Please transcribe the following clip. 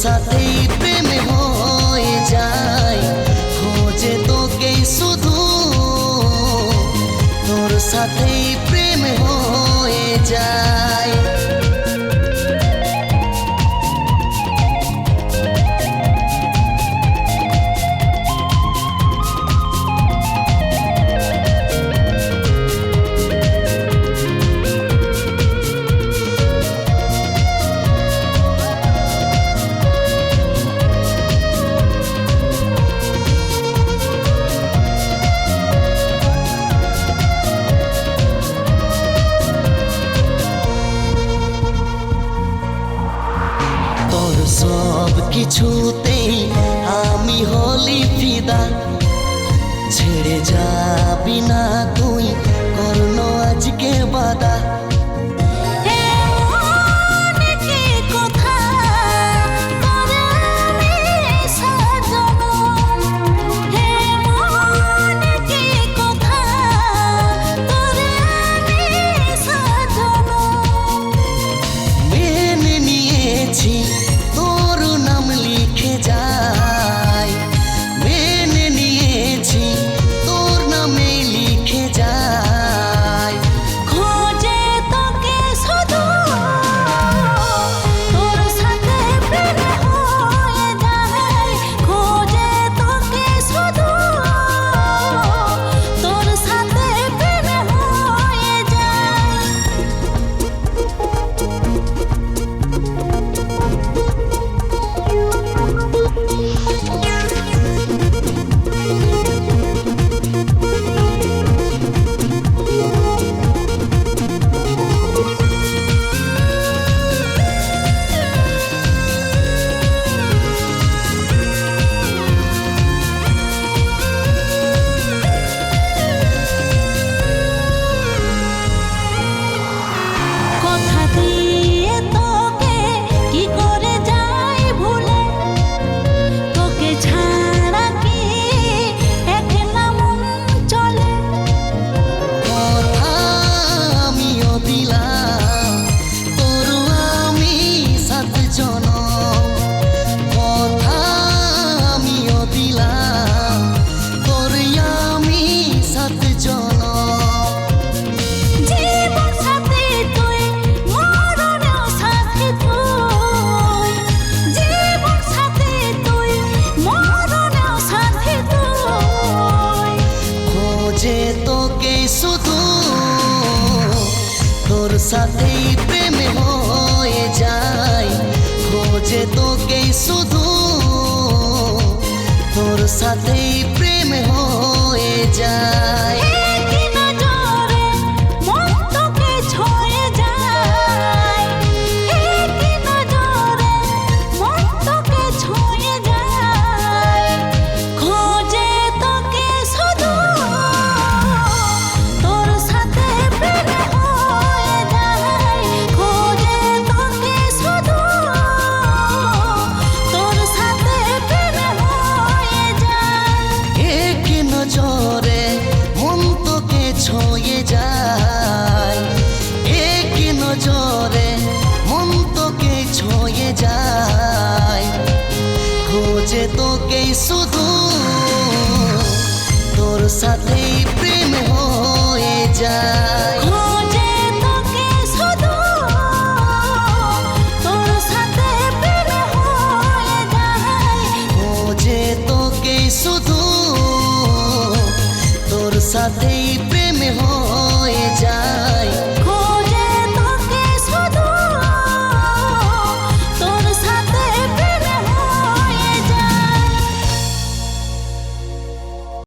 সাথেই প্রেম হয়ে যায়, খোঁজে তোকে শুধু, তোর সাথেই প্রেম হয়ে যায়। সব কিছুতেই আমি হলি ফিদা, ছেড়ে যাবি না তুই করলো আজকে বাদা। মেনে নিয়েছি তোর নাম লিখে যায়, মেনে নিয়েছি তোর নামে লিখে যায়। খোঁজে তোকে শুধু, তোর সাথে প্রেম হয়ে যায়। খোঁজে তোকে শুধু, তোর সাথে প্রেম হয়ে যায়। কথা দিয়ে তোকে কি করে যাই ভুলে, তোকে ছাড়া কি একলা মন চলে। কথা আমিও দিলাম তোর আমি 7 জনম, কথা আমিও দিলাম তোর আমি 7 জনম। জীবন সাথী তুই, মরণেও সাথী তুই। জীবন সাথী তুই, মরণেও সাথী তুই। খোঁজে তোকে শুধু, তোর সাথেই প্রেম হয়ে যায়। খোঁজে তোকে শুধু, তোর সাথেই প্রেম হয়ে যায়। একই নজরে মন তোকে ছুঁয়ে যায়। একই নজরে মন তোকে ছুঁয়ে যায়। খোঁজে তোকে শুধু, তোর সাথে প্রেম হয়ে যায়। খোঁজে তোকে শুধু, তোর সাথে প্রেম হয়ে যায়। এক নজরে মন তোকে ছুঁয়ে যায়, এক নজরে মন তোকে ছুঁয়ে যায়। খোঁজে তোকে শুধু, তোর সাথেই প্রেম হয়ে যায়। খোঁজে তোকে শুধু, তোর সাথে প্রেম হয়ে যায়। খোঁজে তোকে শুধু, তোর সাথেই প্রেম হয়ে যায়।